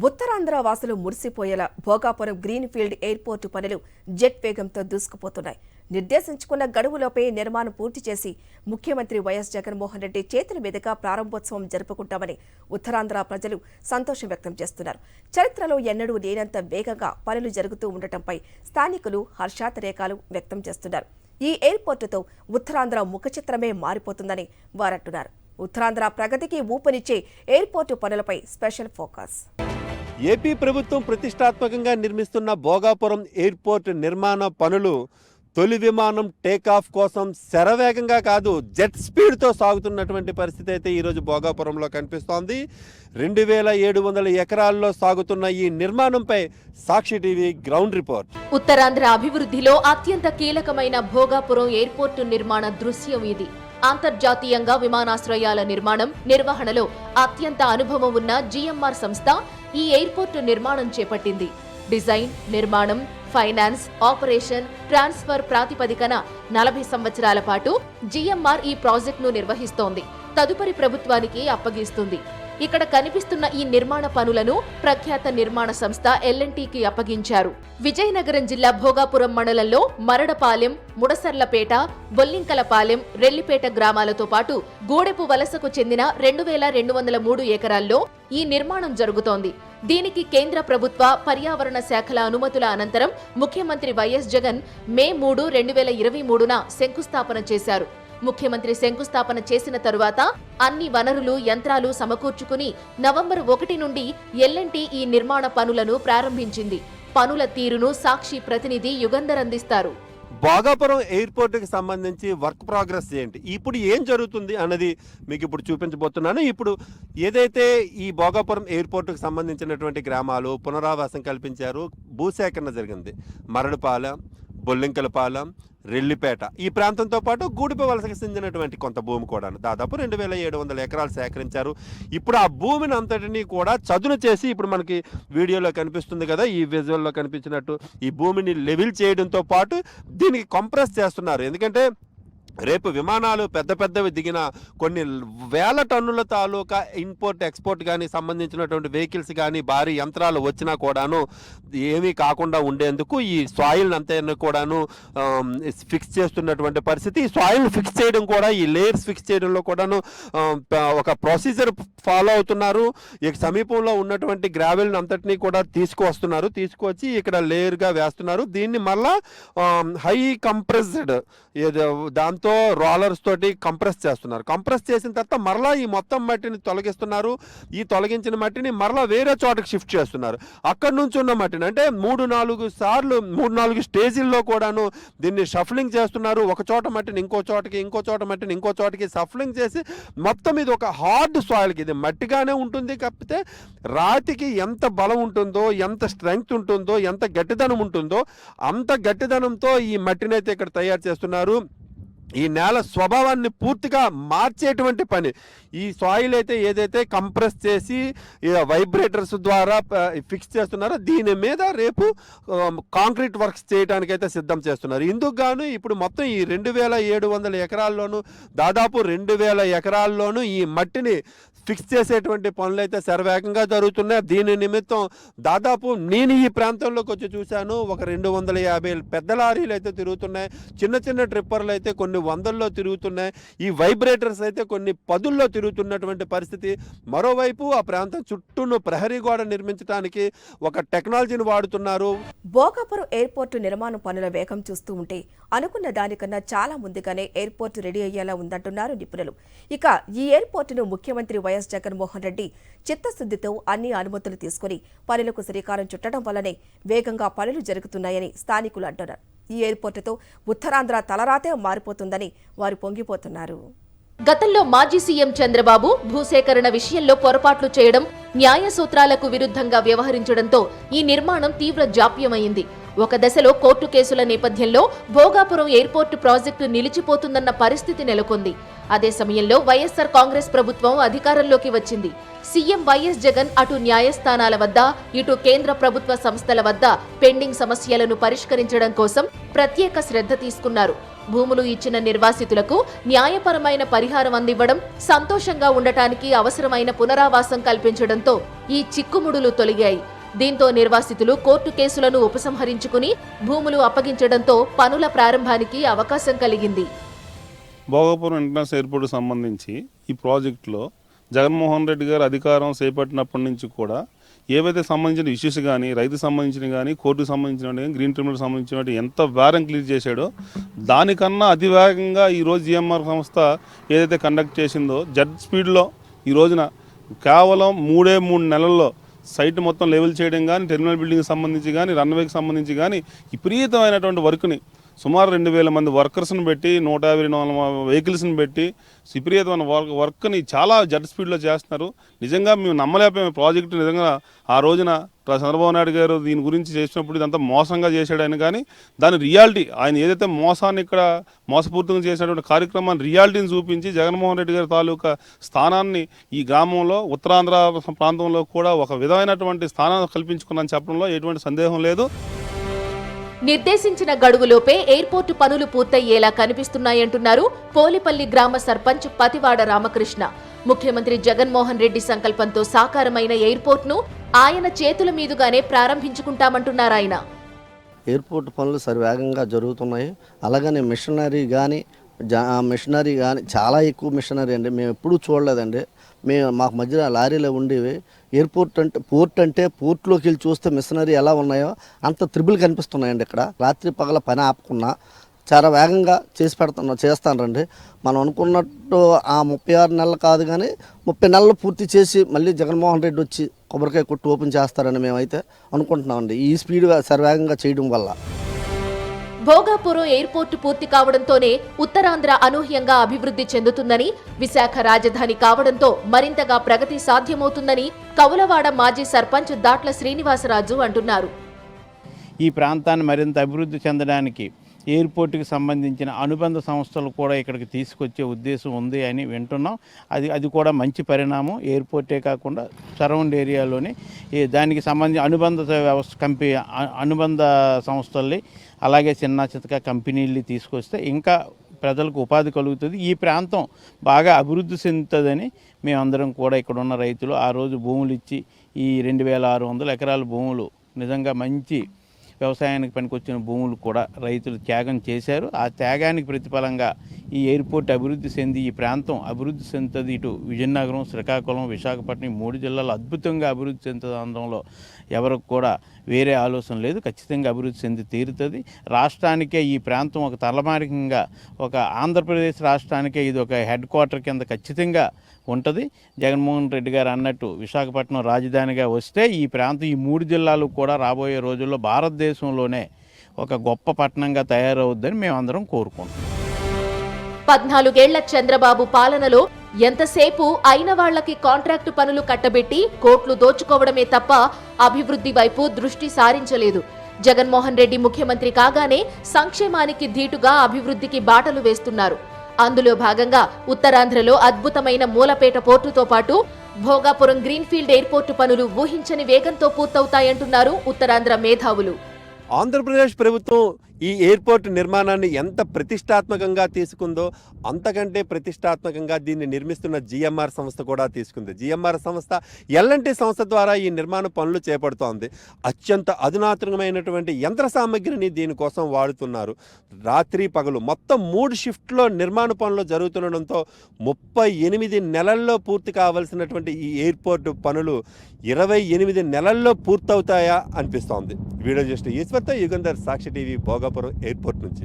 ఉత్తరాంధ్ర వాసులు మురిసిపోయేలా Bhogapuram greenfield airport పనులు jet వేగంతో దూసుకుపోతున్నాయి. నిర్దేశించుకున్న గడువులోపే నిర్మాణం పూర్తి చేసి ముఖ్యమంత్రి వైఎస్ జగన్మోహన్ రెడ్డి చేతుల మీదుగా ప్రారంభోత్సవం జరుపుకుంటామని ఉత్తరాంధ్ర ప్రజలు సంతోషం వ్యక్తం చేస్తున్నారు. చరిత్రలో ఎన్నడూ లేనంత వేగంగా పనులు జరుగుతూ ఉండటంపై స్థానికులు హర్షాతిరేకాలు వ్యక్తం చేస్తున్నారు. ఈ ఎయిర్పోర్టుతో ఉత్తరాంధ్ర ముఖచిత్రమే మారిపోతుందని వారంటున్నారు. ఉత్తరాంధ్ర ప్రగతికి ఊపనిచ్చే ఎయిర్పోర్టు పనులపై స్పెషల్ ఫోకస్. ఏపీ ప్రభుత్వం ప్రతిష్టాత్మకంగా నిర్మిస్తున్న భోగాపురం ఎయిర్పోర్ట్ నిర్మాణ పనులు తొలి విమానం టేకాఫ్ కోసం శరవేగంగా కాదు జెట్ స్పీడ్తో సాగుతున్నటువంటి పరిస్థితి అయితే ఈరోజు భోగాపురంలో కనిపిస్తోంది. 2700 ఎకరాల్లో సాగుతున్న ఈ నిర్మాణంపై సాక్షి టీవీ గ్రౌండ్ రిపోర్ట్. ఉత్తరాంధ్ర అభివృద్ధిలో అత్యంత కీలకమైన భోగాపురం ఎయిర్పోర్టు నిర్మాణ దృశ్యం ఇది. అంతర్జాతీయంగా విమానాశ్రయాల నిర్మాణం, నిర్వహణలో అత్యంత అనుభవం ఉన్న జీఎంఆర్ సంస్థ ఈ ఎయిర్పోర్టు నిర్మాణం చేపట్టింది. డిజైన్, నిర్మాణం, ఫైనాన్స్, ఆపరేషన్, ట్రాన్స్ఫర్ ప్రాతిపదికన 40 సంవత్సరాల పాటు జీఎంఆర్ ఈ ప్రాజెక్టును నిర్వహిస్తోంది. తదుపరి ప్రభుత్వానికి అప్పగిస్తుంది. ఇక్కడ కనిపిస్తున్న ఈ నిర్మాణ పనులను ప్రఖ్యాత నిర్మాణ సంస్థ ఎల్ఎన్టీకి అప్పగించారు. విజయనగరం జిల్లా భోగాపురం మండలంలో మరడపాలెం, ముడసర్లపేట, బొల్లింకలపాలెం, రెల్లిపేట గ్రామాలతో పాటు గూడెపు వలసకు చెందిన 2203 ఎకరాల్లో ఈ నిర్మాణం జరుగుతోంది. దీనికి కేంద్ర ప్రభుత్వ పర్యావరణ శాఖల అనుమతుల అనంతరం ముఖ్యమంత్రి వైఎస్ జగన్ మే 3, 2023న శంకుస్థాపన చేశారు. ముఖ్యమంత్రి శంకుస్థాపన చేసిన తరువాత అన్ని వనరులు, యంత్రాలు సమకూర్చుకుని నవంబర్ 1 నుండి ఎల్ఎన్టీ ఈ నిర్మాణ పనులను ప్రారంభించింది. పనుల తీరును సాక్షి ప్రతినిధి యుగంధర్ అందిస్తారు. భోగాపురం ఎయిర్పోర్ట్కి సంబంధించి వర్క్ ప్రోగ్రెస్ ఏంటి, ఇప్పుడు ఏం జరుగుతుంది అన్నది మీకు ఇప్పుడు చూపించబోతున్నాను. ఇప్పుడు ఏదైతే ఈ భోగాపురం ఎయిర్పోర్ట్కి సంబంధించినటువంటి గ్రామాలు పునరావాసం కల్పించారు, భూసేకరణ జరిగింది. మరడుపాలెం, బొల్లింకలపాలెం, రెల్లిపేట ఈ ప్రాంతంతో పాటు గూడిప వలసకు చెందినటువంటి కొంత భూమి కూడా దాదాపు 2700 ఎకరాలు సేకరించారు. ఇప్పుడు ఆ భూమిని అంతటినీ కూడా చదును చేసి ఇప్పుడు మనకి వీడియోలో కనిపిస్తుంది కదా, ఈ విజువల్లో కనిపించినట్టు ఈ భూమిని లెవెల్ చేయడంతో పాటు దీనికి కంప్రెస్ చేస్తున్నారు. ఎందుకంటే రేపు విమానాలు పెద్ద పెద్దవి దిగిన కొన్ని వేల టన్నుల తాలూకా ఇంపోర్ట్ ఎక్స్పోర్ట్ కానీ సంబంధించినటువంటి వెహికల్స్ కానీ భారీ యంత్రాలు వచ్చినా కూడాను ఏమీ కాకుండా ఉండేందుకు ఈ సాయిల్ అంతా కూడాను ఫిక్స్ చేస్తున్నటువంటి పరిస్థితి. ఈ సాయిల్ ఫిక్స్ చేయడం కూడా, ఈ లేయర్స్ ఫిక్స్ చేయడంలో కూడాను ఒక ప్రొసీజర్ ఫాలో అవుతున్నారు. ఇక సమీపంలో ఉన్నటువంటి గ్రావెల్ని అంతటినీ కూడా తీసుకువస్తున్నారు, తీసుకొచ్చి ఇక్కడ లేయర్గా వేస్తున్నారు. దీన్ని మళ్ళా హై కంప్రెస్డ్ దాంతో రోలర్స్ తోటి కంప్రెస్ చేస్తున్నారు. కంప్రెస్ చేసిన తర్వాత మరలా ఈ మొత్తం మట్టిని తొలగిస్తున్నారు. ఈ తొలగించిన మట్టిని మరలా వేరే చోటకి షిఫ్ట్ చేస్తున్నారు. అక్కడి నుంచి ఉన్న మట్టిని అంటే 3-4 స్టేజీల్లో కూడాను దీన్ని షఫ్లింగ్ చేస్తున్నారు. ఒక చోట మట్టిని ఇంకో చోటకి, ఇంకో చోట మట్టిని ఇంకో చోటకి షఫ్లింగ్ చేసి మొత్తం ఇది ఒక హార్డ్ సాయిల్కి, ఇది మట్టిగానే ఉంటుంది కాకపోతే రాతికి ఎంత బలం ఉంటుందో, ఎంత స్ట్రెంగ్త్ ఉంటుందో, ఎంత గట్టిదనం ఉంటుందో అంత గట్టిదనంతో ఈ మట్టిని అయితే ఇక్కడ తయారు చేస్తున్నారు. ఈ నేల స్వభావాన్ని పూర్తిగా మార్చేటువంటి పని ఈ సాయిల్ అయితే ఏదైతే కంప్రెస్ చేసి వైబ్రేటర్స్ ద్వారా ఫిక్స్ చేస్తున్నారో దీని మీద రేపు కాంక్రీట్ వర్క్స్ చేయడానికైతే సిద్ధం చేస్తున్నారు. ఇందుకు గాను ఇప్పుడు మొత్తం ఈ 2700 ఎకరాల్లోనూ దాదాపు 2000 ఎకరాల్లోనూ ఈ మట్టిని ఫిక్స్ చేసేటువంటి పనులు అయితే శరవేగంగా జరుగుతున్నాయి. దీని నిమిత్తం దాదాపు నేను ఈ ప్రాంతంలోకి వచ్చి చూశాను, ఒక 250 పెద్ద లారీలు అయితే తిరుగుతున్నాయి. చిన్న చిన్న ట్రిప్పర్లు అయితే కొన్ని 100ల్లో తిరుగుతున్నాయి. ఈ వైబ్రేటర్స్ అయితే కొన్ని 10ల్లో తిరుగుతున్నటువంటి పరిస్థితి. మరోవైపు ఆ ప్రాంతం చుట్టూను ప్రహరీ గోడ నిర్మించడానికి ఒక టెక్నాలజీని వాడుతున్నారు. భోగాపురం ఎయిర్పోర్టు నిర్మాణ పనుల వేగం చూస్తూ ఉంటే అనుకున్న దానికన్నా చాలా ముందుగానే ఎయిర్పోర్టు రెడీ అయ్యేలా ఉందంటున్నారు నిపుణులు. ఇక ఈ ఎయిర్పోర్టును ముఖ్యమంత్రి వైఎస్ జగన్మోహన్ రెడ్డి చిత్తశుద్ధితో అన్ని అనుమతులు తీసుకుని పనులకు శ్రీకారం చుట్టడం వల్లనే వేగంగా పనులు జరుగుతున్నాయని స్థానికులు అంటున్నారు. ఈ ఎయిర్పోర్టుతో ఉత్తరాంధ్ర తలరాతే మారిపోతుందని వారు పొంగిపోతున్నారు. గతంలో మాజీ సీఎం చంద్రబాబు భూసేకరణ విషయంలో పొరపాట్లు చేయడం, న్యాయ సూత్రాలకు విరుద్ధంగా వ్యవహరించడంతో ఈ నిర్మాణం తీవ్ర జాప్యమైంది. ఒక దశలో కోర్టు కేసుల నేపథ్యంలో భోగాపురం ఎయిర్పోర్టు ప్రాజెక్టు నిలిచిపోతుందన్న పరిస్థితి నెలకొంది. అదే సమయంలో వైఎస్ఆర్ కాంగ్రెస్ ప్రభుత్వం అధికారంలోకి వచ్చింది. సీఎం వైఎస్ జగన్ అటు న్యాయస్థానాల వద్ద, ఇటు కేంద్ర ప్రభుత్వ సంస్థల వద్ద పెండింగ్ సమస్యలను పరిష్కరించడం కోసం ప్రత్యేక శ్రద్ధ తీసుకున్నారు. భూములు ఇచ్చిన నిర్వాసితులకు న్యాయపరమైన పరిహారం అందివ్వడం, సంతోషంగా ఉండటానికి అవసరమైన పునరావాసం కల్పించడంతో ఈ చిక్కుముడులు తొలగాయి. దీంతో నిర్వాసితులు కోర్టు కేసులను ఉపసంహరించుకుని భూములు అప్పగించడంతో పనుల ప్రారంభానికి అవకాశం కలిగింది. భోగాపురం ఇంటర్నేషనల్ ఎయిర్పోర్ట్కి సంబంధించి ఈ ప్రాజెక్టులో జగన్మోహన్ రెడ్డి గారు అధికారం చేపట్టినప్పటి నుంచి కూడా ఏవైతే సంబంధించిన ఇష్యూస్ కానీ, రైతుకు సంబంధించిన కానీ, కోర్టుకు సంబంధించిన కానీ, గ్రీన్ ట్రిబ్యునల్ సంబంధించిన ఎంత వేగం క్లియర్ చేశాడో దానికన్నా అతి వేగంగా ఈరోజు జిఎంఆర్ సంస్థ ఏదైతే కండక్ట్ చేసిందో జెట్ స్పీడ్లో ఈ రోజున కేవలం 3 నెలల్లో సైట్ మొత్తం లెవెల్ చేయడం కానీ, టెర్మినల్ బిల్డింగ్కి సంబంధించి కానీ, రన్వేకి సంబంధించి కానీ విపరీతమైనటువంటి వర్క్ని సుమారు 2,000 మంది వర్కర్స్ని పెట్టి 150 వెహికల్స్ని పెట్టి విపరీతమైన వర్క్ని చాలా జెట్ స్పీడ్లో చేస్తున్నారు. నిజంగా మేము నమ్మలేకపోయాము ప్రాజెక్టు. నిజంగా ఆ రోజున చంద్రబాబు నాయుడు గారు దీని గురించి చేసినప్పుడు ఇదంతా మోసంగా చేశాడు ఆయన, కానీ దాని రియాలిటీ ఆయన ఏదైతే మోసాన్ని ఇక్కడ మోసపూర్తిగా చేసినటువంటి కార్యక్రమాన్ని రియాలిటీని చూపించి జగన్మోహన్ రెడ్డి గారి తాలూకా స్థానాన్ని ఈ గ్రామంలో ఉత్తరాంధ్ర ప్రాంతంలో కూడా ఒక విధమైనటువంటి స్థానాన్ని కల్పించుకున్నాను చెప్పడంలో ఎటువంటి సందేహం లేదు. నిర్దేశించిన గడువులోపే ఎయిర్పోర్టు పనులు పూర్తయ్యేలా కనిపిస్తున్నాయంటున్నారు పోలిపల్లి గ్రామ సర్పంచ్ పతివాడ రామకృష్ణ. ముఖ్యమంత్రి జగన్మోహన్ రెడ్డి సంకల్పంతో సాకారమైన ఎయిర్పోర్ట్ను ఆయన చేతుల మీదుగానే ప్రారంభించుకుంటామంటున్నారాయన. ఎయిర్పోర్ట్ పనులు సరివేగంగా జరుగుతున్నాయి. అలాగనే మిషనరీ కానీ చాలా ఎక్కువ మిషనరీ అండి. మేము ఎప్పుడూ చూడలేదండి. మాకు మధ్యలో లారీలో ఉండేవి. పోర్ట్ అంటే పోర్ట్లోకి వెళ్ళి చూస్తే మిషనరీ ఎలా ఉన్నాయో అంత త్రిబుల్ కనిపిస్తున్నాయండి. ఇక్కడ రాత్రి పగల పని ఆపకున్నా చాలా వేగంగా చేస్తానండి. మనం అనుకున్నట్టు ఆ 36 నెలలు కాదు కానీ 30 నెలలు పూర్తి చేసి మళ్ళీ జగన్మోహన్ రెడ్డి వచ్చి కొబ్బరికాయ కొట్టు ఓపెన్ చేస్తారని మేమైతే అనుకుంటున్నామండి, ఈ స్పీడ్ సరివేగంగా చేయడం వల్ల. భోగాపురం ఎయిర్పోర్టు పూర్తి కావడంతోనే ఉత్తరాంధ్ర అనూహ్యంగా అభివృద్ధి చెందుతుందని, విశాఖ రాజధాని కావడంతో మరింతగా ప్రగతి సాధ్యమవుతుందని కౌలవాడ మాజీ సర్పంచ్ దాట్ల శ్రీనివాసరాజు అంటున్నారు. ఈ ప్రాంతాన్ని మరింత అభివృద్ధి చెందడానికి ఎయిర్పోర్టుకి సంబంధించిన అనుబంధ సంస్థలు కూడా ఇక్కడికి తీసుకొచ్చే ఉద్దేశం ఉంది అని వింటున్నాం. అది కూడా మంచి పరిణామం. ఎయిర్పోర్టే కాకుండా సరౌండ్ ఏరియాలోని దానికి సంబంధించి అనుబంధ సంస్థల్ని అలాగే చిన్న చితక కంపెనీల్ని తీసుకొస్తే ఇంకా ప్రజలకు ఉపాధి కలుగుతుంది. ఈ ప్రాంతం బాగా అభివృద్ధి చెందుతుందని మేమందరం కూడా ఇక్కడ ఉన్న రైతులు ఆ రోజు భూములు ఇచ్చి ఈ 2,600 ఎకరాల భూములు నిజంగా మంచి వ్యవసాయానికి పనికొచ్చిన భూములు కూడా రైతులు త్యాగం చేశారు. ఆ త్యాగానికి ప్రతిఫలంగా ఈ ఎయిర్పోర్ట్ అభివృద్ధి చెంది ఈ ప్రాంతం అభివృద్ధి చెందుతుంది. ఇటు విజయనగరం, శ్రీకాకుళం, విశాఖపట్నం 3 జిల్లాలు అద్భుతంగా అభివృద్ధి చెందుతుంది అనడంలో ఎవరికి కూడా వేరే ఆలోచన లేదు. ఖచ్చితంగా అభివృద్ధి చెంది తీరుతుంది. రాష్ట్రానికే ఈ ప్రాంతం ఒక తలమానికంగా, ఒక ఆంధ్రప్రదేశ్ రాష్ట్రానికే ఇది ఒక హెడ్ క్వార్టర్ కింద ఖచ్చితంగా ఉంటుంది. జగన్మోహన్ రెడ్డి గారు అన్నట్టు విశాఖపట్నం రాజధానిగా వస్తే ఈ ప్రాంతం ఈ 3 జిల్లాలు కూడా రాబోయే రోజుల్లో భారతదేశంలోనే ఒక గొప్ప పట్టణంగా తయారవుద్దని మేమందరం కోరుకుంటున్నాం. 14 ఏళ్ల చంద్రబాబు పాలనలో ఎంతసేపు అయిన వాళ్లకి కాంట్రాక్టు పనులు కట్టబెట్టి కోట్లు దోచుకోవడమే తప్ప అభివృద్ధి వైపు దృష్టి సారించలేదు. జగన్మోహన్ రెడ్డి ముఖ్యమంత్రి కాగానే సంక్షేమానికి ధీటుగా అభివృద్ధికి బాటలు వేస్తున్నారు. అందులో భాగంగా ఉత్తరాంధ్రలో అద్భుతమైన మూలపేట పోర్టుతో పాటు భోగాపురం గ్రీన్ఫీల్డ్ ఎయిర్పోర్టు పనులు ఊహించని వేగంతో పూర్తవుతాయంటున్నారు ఉత్తరాంధ్ర మేధావులు. ఆంధ్రప్రదేశ్ ప్రభుత్వం ఈ ఎయిర్పోర్ట్ నిర్మాణాన్ని ఎంత ప్రతిష్టాత్మకంగా తీసుకుందో అంతకంటే ప్రతిష్టాత్మకంగా దీన్ని నిర్మిస్తున్న జిఎంఆర్ సంస్థ కూడా తీసుకుంది. జిఎంఆర్ సంస్థ ఎల్ఎన్టీ సంస్థ ద్వారా ఈ నిర్మాణ పనులు చేపడుతోంది. అత్యంత అధునాతనమైనటువంటి యంత్ర సామగ్రిని దీనికోసం వాడుతున్నారు. రాత్రి పగలు మొత్తం 3 షిఫ్ట్లో నిర్మాణ పనులు జరుగుతుండడంతో 38 నెలల్లో పూర్తి కావాల్సినటువంటి ఈ ఎయిర్పోర్ట్ పనులు 28 నెలల్లో పూర్తవుతాయా అనిపిస్తోంది. వీడియో జర్నలిస్ట్ ఈశ్వర్తో యుగంధర్, సాక్షి టీవీ, భోగాపురం ఎయిర్పోర్ట్ నుంచి.